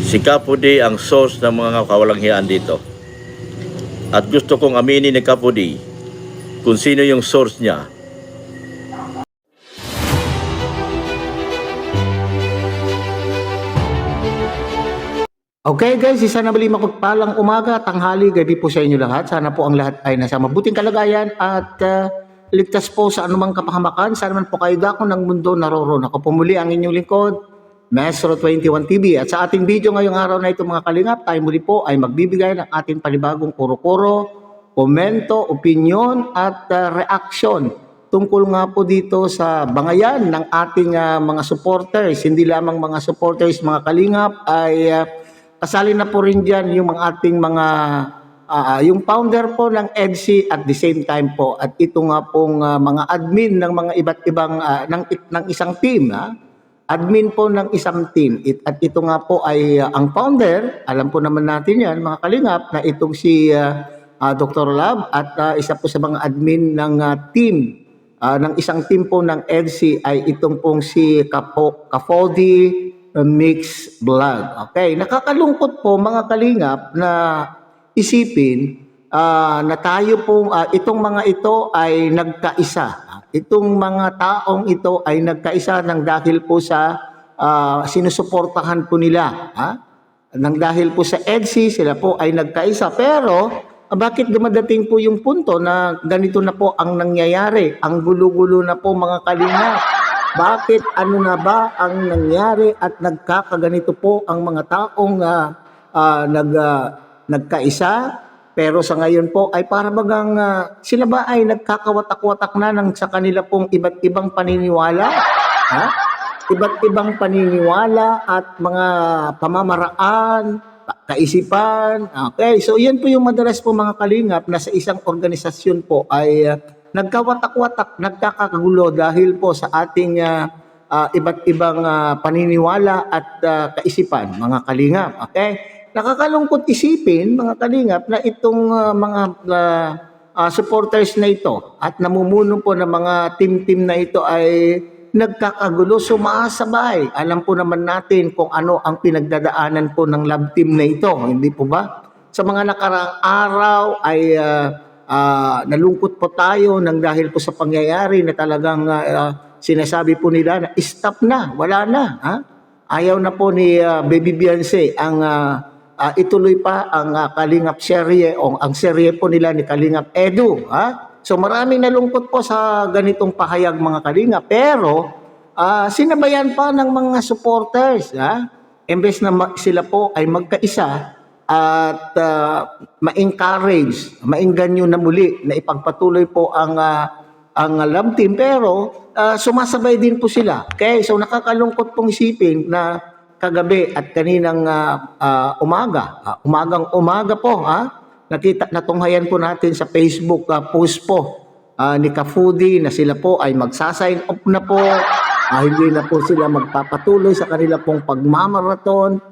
Si Kapudi ang source ng mga kawalanghiyaan dito. At gusto kong aminin ni Kapudi kung sino yung source niya. Okay guys, isa na bali mapagpalang umaga, tanghali, gabi po sa inyo lahat. Sana po ang lahat ay nasa mabuting kalagayan at ligtas po sa anumang kapahamakan. Sana man po kayo dako ng mundo naroroon. Ako po muli ang inyong lingkod, Maestro 21 TV. At sa ating video ngayong araw na ito mga kalingap, tayo muli po ay magbibigay ng ating panibagong kuro-kuro, komento, opinion at reaction tungkol nga po dito sa bangayan ng ating mga supporters. Hindi lamang mga supporters mga kalingap ay kasali na po rin dyan yung mga ating mga yung founder po ng EDSI at the same time po at ito nga pong mga admin ng mga iba't ibang ng isang team admin po ng isang team at ito nga po ay ang founder, alam po naman natin yan mga kalingap na itong si Dr. Lab at isa po sa mga admin ng team ng isang team po ng EDSI ay itong pong si Kafodi Mix Vlog. Okay, nakakalungkot po mga kalingap na isipin na tayo po itong mga ito ay nagkaisa. Itong mga taong ito ay nagkaisa ng dahil po sa sinusuportahan po nila. Nang dahil po sa EDSI, sila po ay nagkaisa. Pero bakit dumadating po yung punto na ganito na po ang nangyayari? Ang gulo-gulo na po mga kalingap. Bakit ano na ba ang nangyari at nagkakaganito po ang mga taong nagkaisa pero sa ngayon po ay para bagang sila ba ay nagkakawatak-watak na sa kanila pong iba't ibang paniniwala? Iba't ibang paniniwala at mga pamamaraan, kaisipan. Okay, so yan po yung madalas po mga kalingap na sa isang organisasyon po ay nagkawatak-watak, nagkakagulo dahil po sa ating iba't ibang paniniwala at kaisipan, mga kalingap. Okay? Nakakalungkot isipin, mga kalingap, na itong mga supporters na ito at namumuno po ng mga team-team na ito ay nagkakagulo, sumasabay. Alam po naman natin kung ano ang pinagdadaanan po ng love team na ito, hindi po ba? Sa mga nakaraang araw ay nalungkot po tayo nang dahil po sa pangyayari na talagang sinasabi po nila na stop na, wala na. Ayaw na po ni Baby Beyonce ang ituloy pa ang Kalingap serye o ang serye po nila ni Kalingap Edu. So maraming nalungkot po sa ganitong pahayag mga Kalingap. Pero sinabayan pa ng mga supporters. Imbes na sila po ay magkaisa at ma-encourage, maingganyo na muli na ipagpatuloy po ang love team pero sumasabay din po sila. Okay, so nakakalungkot pong isipin na kagabi at kaninang umaga po natunghayan po natin sa Facebook post po ni Kafudi na sila po ay magsasign off na po, hindi na po sila magpapatuloy sa kanila pong pagmamaraton.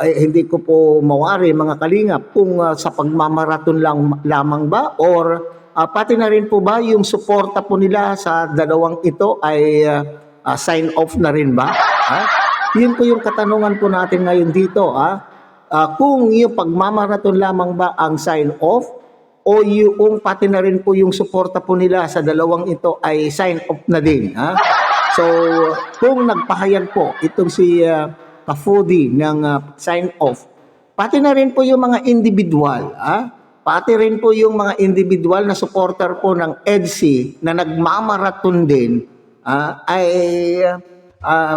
Hindi ko po mawari mga kalingap kung sa pagmamaraton lamang ba or pati na rin po ba yung suporta po nila sa dalawang ito ay sign off na rin ba? Yun po yung katanungan po natin ngayon dito. Kung yung pagmamaraton lamang ba ang sign off o yung pati na rin po yung suporta po nila sa dalawang ito ay sign off na din. So kung nagpahayag po itong si Kafudi ng sign off, pati na rin po yung mga individual, pati rin po yung mga individual na supporter po ng EDSI na nagmamaraton din, ay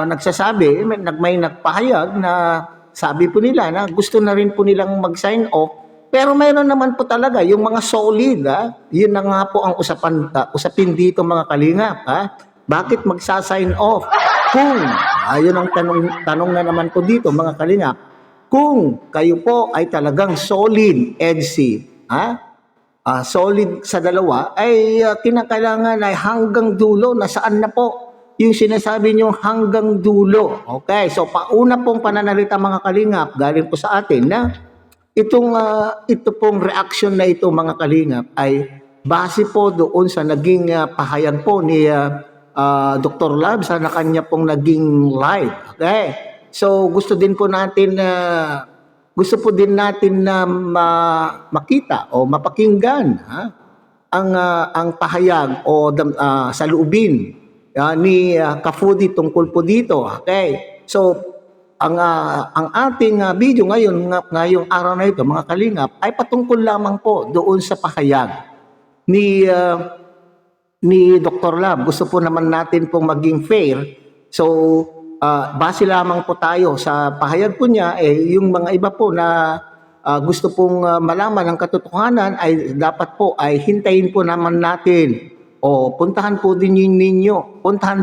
nagsasabi, may nagpahayag na sabi po nila na gusto na rin po nilang mag-sign off, pero mayroon naman po talaga yung mga solid, yun na nga po ang usapin dito mga kalingap, bakit magsa-sign off? Kung, ayun ang tanong na naman po dito mga kalingap, kung kayo po ay talagang solid EDSI, solid sa dalawa, ay kinakailangan ay hanggang dulo, nasaan na po yung sinasabi nyo hanggang dulo. Okay, so pauna pong pananalita mga kalingap, galing po sa atin na ito pong reaction na ito mga kalingap ay base po doon sa naging pahayag po ni Dr. Lab sa kanya pong naging live. Okay. So gusto din po natin na makita o mapakinggan ang pahayag o saloobin ni Ka-Foodie tungkol po dito. Okay. So ang ating video ngayong araw na ito, mga kalingap, ay patungkol lamang po doon sa pahayag ni Dr. Lab. Gusto po naman natin pong maging fair. So base lamang po tayo sa pahayag po niya, yung mga iba po na gusto pong malaman ang katotohanan ay dapat po ay hintayin po naman natin o puntahan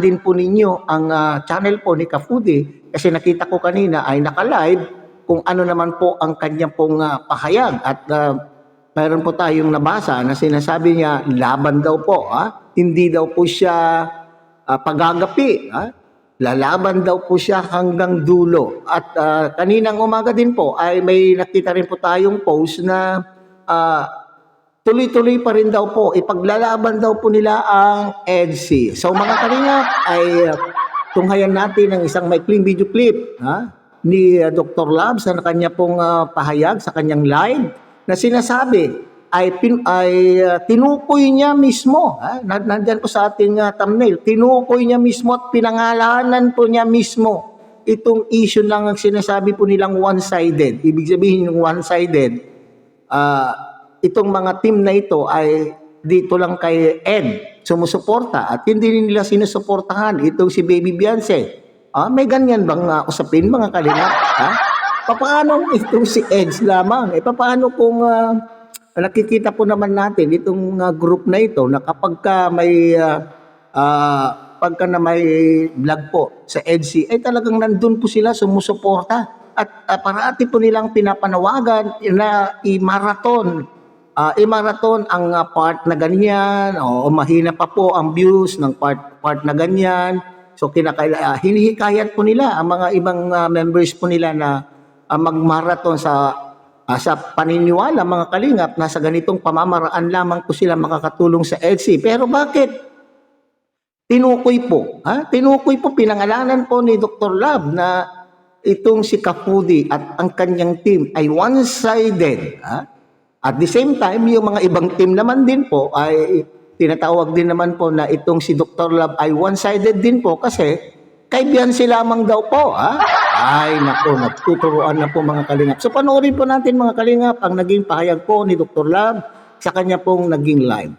din po ninyo ang channel po ni Ka-Foodie, kasi nakita ko kanina ay naka-live kung ano naman po ang kanya pong pahayag, at mayroon po tayong nabasa na sinasabi niya laban daw po, hindi daw po siya pagagapi, lalaban daw po siya hanggang dulo. At kaninang umaga din po ay may nakita rin po tayong post na tuloy-tuloy pa rin daw po, ipaglalaban daw po nila ang EDSI. So mga kalingap, ay tunghayan natin ang isang maikling video clip ni Dr. Lab sa kanya pong pahayag sa kanyang live na sinasabi ay tinukoy niya mismo, nandyan po sa ating thumbnail, tinukoy niya mismo at pinangalanan po niya mismo itong issue lang ang sinasabi po nilang one-sided. Ibig sabihin yung one-sided, itong mga team na ito ay dito lang kay Ed sumusuporta at hindi nila sinusuportahan itong si Baby Beyonce. May ganyan bang usapin, mga kalingap? Paano itong si Ed lamang? Paano kung nakikita po naman natin itong group na ito na kapag may vlog po sa EDSI ay talagang nandun po sila sumusuporta at parati po nilang pinapanawagan na i-marathon ang part na ganyan o mahina pa po ang views ng part na ganyan. So hinihikayat po nila ang mga ibang members po nila na mag-marathon sa paniniwala, mga kalingap, na sa ganitong pamamaraan lamang po sila makakatulong sa EDSI. Pero bakit? Tinukoy po, pinangalanan po ni Dr. Lab na itong si Ka-Foodie at ang kanyang team ay one-sided. At the same time, yung mga ibang team naman din po ay tinatawag din naman po na itong si Dr. Lab ay one-sided din po kasi kay Beyonce lamang daw po. Ay nako, nagtuturuan na po, mga kalingap. So panoorin po natin, mga kalingap, ang naging pahayag po ni Dr. Lab sa kanya pong naging live.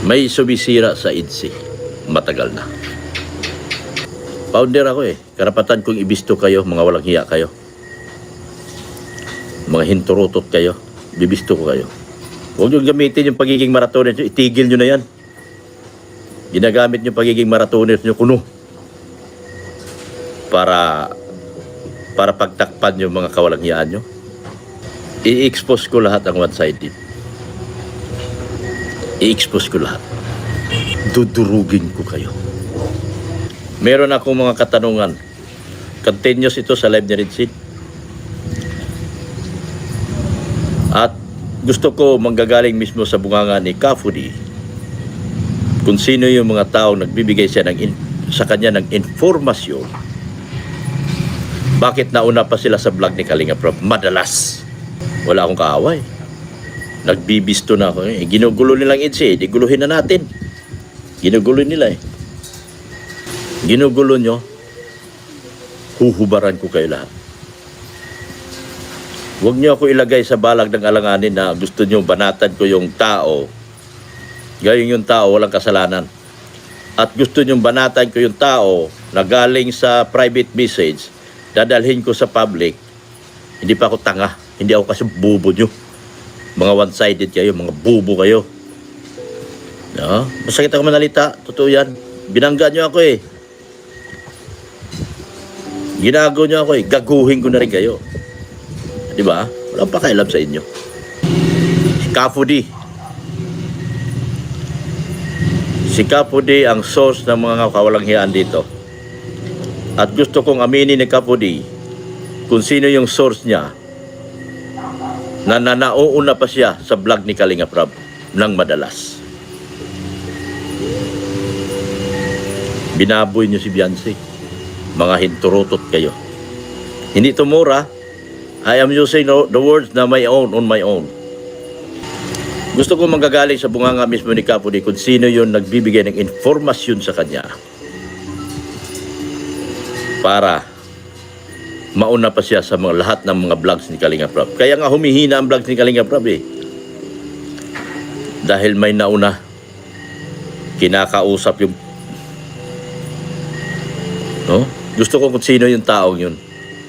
May sumisira sa EDSI. Matagal na. Founder ako Karapatan kong ibisto kayo, mga walang hiya kayo. Mga hinturutot kayo. Bibisto ko kayo. Huwag nyo gamitin yung pagiging marathoners nyo. Itigil nyo na yan. Ginagamit nyo pagiging marathoners nyo kuno. Para pagtakpan yung mga kawalang hiyaan nyo. I-expose ko lahat ang one-sided. I-expose ko lahat. Dudurugin ko kayo. Meron akong mga katanungan. Continuous ito sa live ni Rinsid. At gusto ko manggagaling mismo sa bunganga ni Ka-Foodie kung sino yung mga taong nagbibigay siya sa kanya ng informasyon. Bakit nauna pa sila sa vlog ni Kalinga Prof? Madalas. Wala akong kaaway. Nagbibisto na ako. Ginugulo nilang EDSI. Di guluhin na natin. Ginugulo nila Ginugulo nyo. Huhubaran ko kayo lahat. Huwag niyo ako ilagay sa balag ng alanganin na gusto niyo banatan ko yung tao. Gayong yung tao walang kasalanan. At gusto niyo banatan ko yung tao na galing sa private message, dadalhin ko sa public. Hindi pa ako tanga. Hindi ako kasi bubo niyo. Mga one-sided kayo, mga bubo kayo. Masakit ako manalita. Totoo yan. Binangga niyo ako Ginagawa niyo ako Gaguhin ko na rin kayo. Di ba? Walang pakialam sa inyo. Ka-Foodie. Si Ka-Foodie ang source ng mga kawalang hiyaan dito. At gusto kong aminin ni Ka-Foodie kung sino yung source niya na nauuna pa siya sa vlog ni Kalinga Prab ng madalas. Binaboy niyo si Beyonce. Mga hinturutot kayo. Hindi ito mura. I am using the words na my own, on my own. Gusto ko manggagaling sa bunganga mismo ni Kapudi kung sino yun nagbibigay ng informasyon sa kanya para mauna pa siya sa mga lahat ng mga vlogs ni Kalinga Prab. Kaya nga humihina ang vlogs ni Kalinga Prab eh. Dahil may nauna. Kinakausap yung... No? Gusto ko kung sino yung taong yun.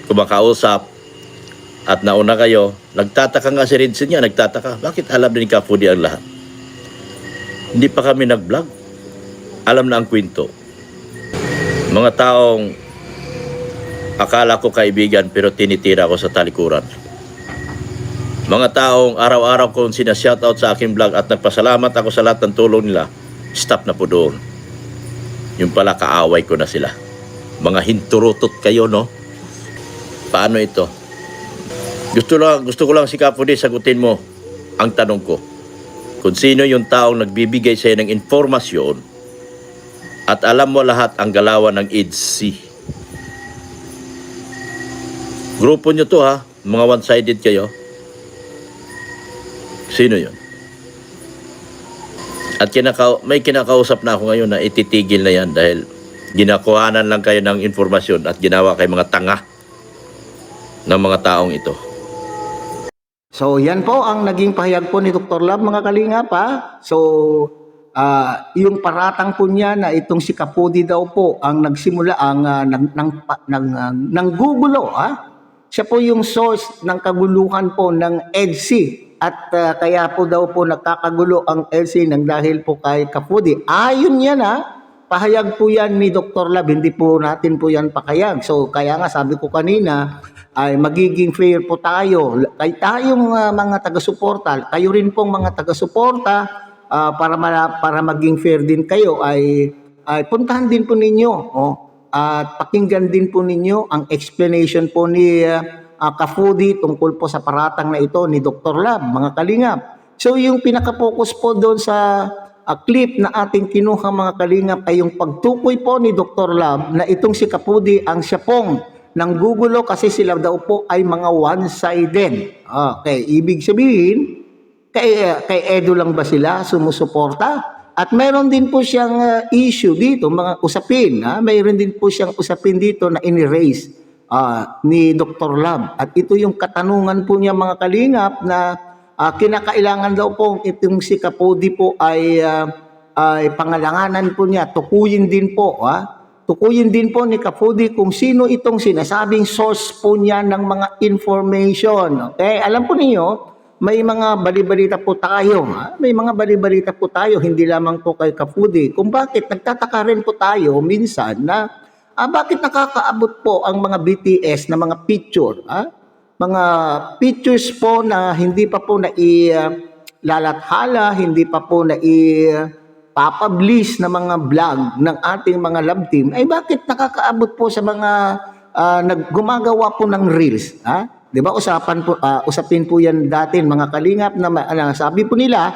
Kumakausap at nauna kayo. Nagtataka nga si Rinsin niya, nagtataka. Bakit alam ni Kapudi ang lahat? Hindi pa kami nag-vlog. Alam na ang kwento. Mga taong akala ko kaibigan pero tinitira ko sa talikuran. Mga taong araw-araw kong sinashoutout sa aking vlog at nagpasalamat ako sa lahat ng tulong nila, stop na po doon. Yung pala kaaway ko na sila. Mga hinturutot kayo, no? Paano ito? Gusto ko lang si Kapudi sagutin mo ang tanong ko. Kung sino yung taong nagbibigay sa'yo ng informasyon at alam mo lahat ang galawan ng EDC. Grupo nyo to ha, mga one-sided kayo. Sino yun? At may kinakausap na ako ngayon na ititigil na yan dahil ginakuhanan lang kayo ng informasyon at ginawa kay mga tanga ng mga taong ito. So yan po ang naging pahayag po ni Dr. Love, mga kalingap ha. So yung paratang po niya na itong si Kapudi daw po ang nagsimula ang nanggugulo ha. Siya po yung source ng kaguluhan po ng EDC at kaya po daw po nagkakagulo ang EDC nang dahil po kay Kapudi. Ayon yan ha. Pahayag po yan ni Dr. Love, hindi po natin po yan pakayag. So kaya nga sabi ko kanina ay magiging fair po tayo. Kay tayong mga taga-suporta, kayo rin pong mga taga-suporta para maging fair din kayo ay puntahan din po ninyo at pakinggan din po ninyo ang explanation po ni Kapudi tungkol po sa paratang na ito ni Dr. Love, mga kalingap. So yung pinaka-focus po doon sa clip na ating kinuha, mga kalingap, ay yung pagtukoy po ni Dr. Love na itong si Kapudi ang siya pong nanggugulo kasi sila daw po ay mga one-sided. Okay, ibig sabihin, kay Edo lang ba sila sumusuporta? At mayroon din po siyang issue dito, mga usapin. Mayroon din po siyang usapin dito na in-erase ni Dr. Love. At ito yung katanungan po niya, mga kalingap, na kinakailangan daw po itong si Kapudi po ay pangalanganan po niya, tukuyin din po, tukuyin din po ni Kapudi kung sino itong sinasabing source po niya ng mga information. Okay? Alam po ninyo, may mga balibalita po tayo. May mga balibalita po tayo, hindi lamang po kay Kapudi. Kung bakit, nagtataka rin po tayo minsan na bakit nakakaabot po ang mga BTS na mga picture. Mga pictures po na hindi pa po nailalathala, hindi pa po papublish na mga vlog ng ating mga love team, ay bakit nakakaabot po sa mga gumagawa po ng reels? Di ba usapin po yan dati mga kalingap na sabi po nila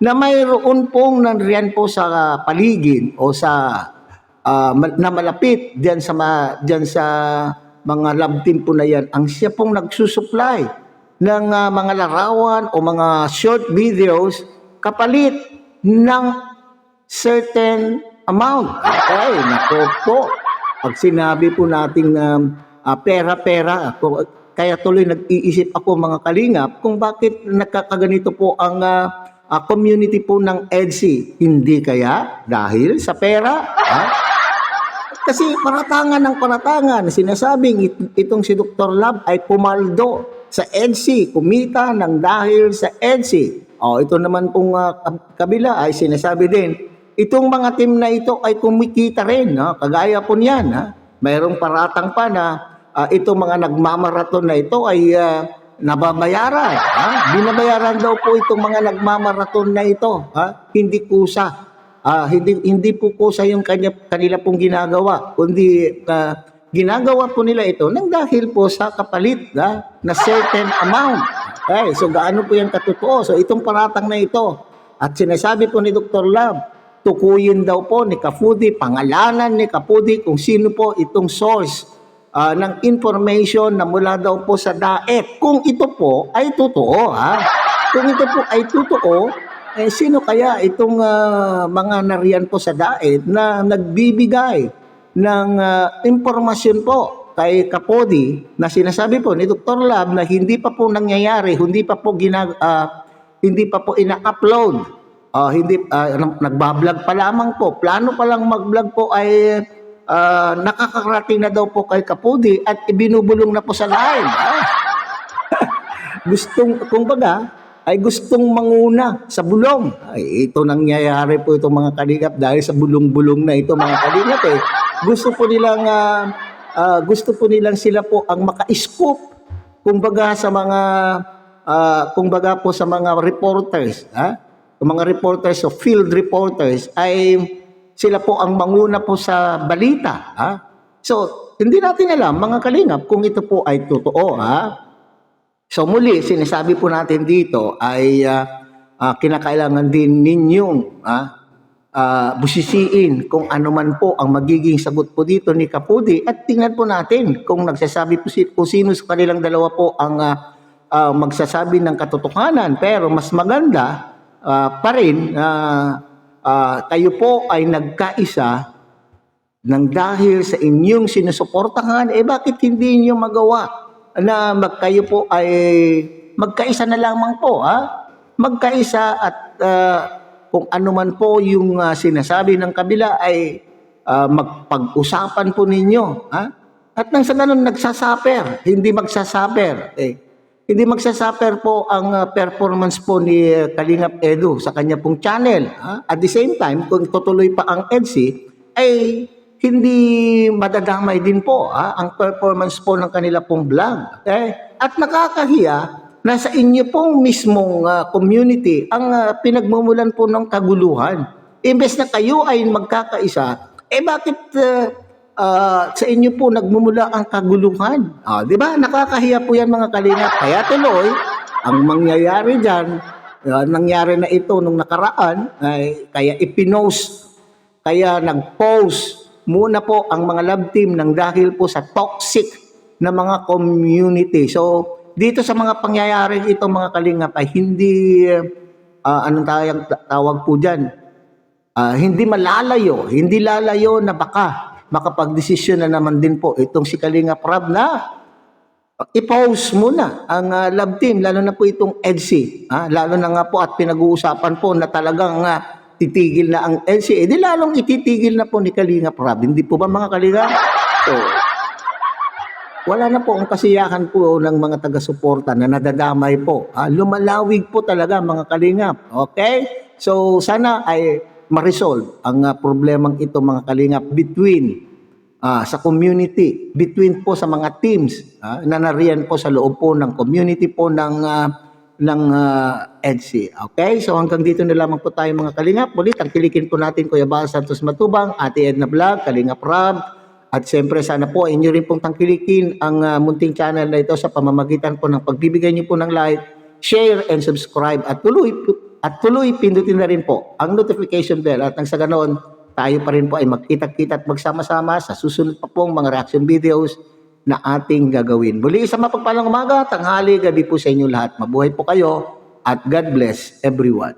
na mayroon pong nandiyan po sa paligid o sa na malapit diyan sa mga love team po na yan, ang siya pong nagsusupply ng mga larawan o mga short videos kapalit ng certain amount. Okay, nako po. Pag sinabi po nating pera-pera, kaya tuloy nag-iisip ako, mga kalingap, kung bakit nagkakaganito po ang community po ng EDC. Hindi kaya dahil sa pera? Kasi paratangan ng paratangan, sinasabing itong si Dr. Love ay pumaldo sa EDC, kumita ng dahil sa EDC. Ito naman pong kabila ay sinasabi din, itong mga team na ito ay kumikita rin, kagaya po niyan. Mayroong paratang pa na itong mga nagmamaraton na ito ay nababayaran. Binabayaran daw po itong mga nagmamaraton na ito. Hindi kusa. Hindi po kusa yung kanila pong ginagawa. Kundi ginagawa po nila ito nang dahil po sa kapalit na certain amount. Okay, so gaano po yan katotoo? So itong paratang na ito. At sinasabi po ni Dr. Love, tukuyin daw po ni Kapudi, pangalanan ni Kapudi kung sino po itong source ng information na mula daw po sa DAET. Kung ito po ay totoo, kung ito po ay totoo, sino kaya itong mga nariyan po sa DAET na nagbibigay ng impormasyon po kay Kapody na sinasabi po ni Dr. Lab na hindi pa po nangyayari, hindi pa po ina-upload, nagbablog pa lamang po, plano pa lang mag-vlog po ay nakakarating na daw po kay Kapody at ibinubulong na po sa live. Gustong manguna sa bulong. Ay, ito nangyayari po itong mga kalingap dahil sa bulong-bulong na ito mga kalingap Gusto po nilang sila po ang maka-scoop kumbaga sa mga reporters, Yung mga reporters o field reporters ay sila po ang manguna po sa balita, So, hindi natin alam mga kalingap kung ito po ay totoo, So, muli sinasabi po natin dito ay kinakailangan din ninyong busisiin kung ano man po ang magiging sagot po dito ni Kapody at tingnan po natin kung nagsasabi po kung sino sa kanilang dalawa po ang magsasabi ng katotohanan. Pero mas maganda pa rin kayo po ay nagkaisa nang dahil sa inyong sinusuportahan, bakit hindi niyo magawa na kayo po ay magkaisa na lamang po, magkaisa at kung ano man po yung sinasabi ng kabila ay magpag-usapan po ninyo, At nang sa ganun nagsasaper, hindi magsasaper. Hindi magsasaper po ang performance po ni Kalingap Edu sa kanya pong channel. At the same time, kung tutuloy pa ang EDSI, ay hindi madadamay din po ang performance po ng kanila pong vlog. At nakakahiya na sa inyo pong mismong community ang pinagmumulan po ng kaguluhan. Imbes na kayo ay magkakaisa, bakit sa inyo po nagmumula ang kaguluhan? Di ba? Nakakahiya po yan mga kalingap. Kaya tuloy, ang mangyayari dyan, nangyari na ito nung nakaraan, kaya nag-post muna po ang mga love team ng dahil po sa toxic na mga community. So, dito sa mga pangyayaring ito mga kalingap ay hindi, anong tawag po dyan, hindi lalayo na baka makapag-desisyon na naman din po itong si Kalingap Rab na i-pause muna ang love team, lalo na po itong EDSI. Lalo na nga po at pinag-uusapan po na talagang titigil na ang EDSI. Di lalong ititigil na po ni Kalingap Rab. Hindi po ba mga Kalingap? So, wala na po ang kasiyahan po ng mga taga-suporta na nadadamay po. Lumalawig po talaga mga Kalingap. Okay? So, sana ay ma-resolve ang problemang ito mga Kalingap between sa community, between po sa mga teams na nariyan po sa loob po ng community po ng EDSI. Okay? So hanggang dito na lamang po tayo mga Kalingap. Muli, tangkilikin po natin Kuya Bal Santos Matubang, Ate Edna Vlog, Kalingap Rab, at siyempre sana po inyo rin pong tangkilikin ang munting channel na ito sa pamamagitan po ng pagbibigay niyo po ng like, share, and subscribe at tuloy pindutin na rin po ang notification bell at nang sa ganoon tayo pa rin po ay magkita-kita at magsama-sama sa susunod pa pong mga reaction videos na ating gagawin. Muli sa mapagpalang umaga, tanghali, gabi po sa inyo lahat. Mabuhay po kayo at God bless everyone.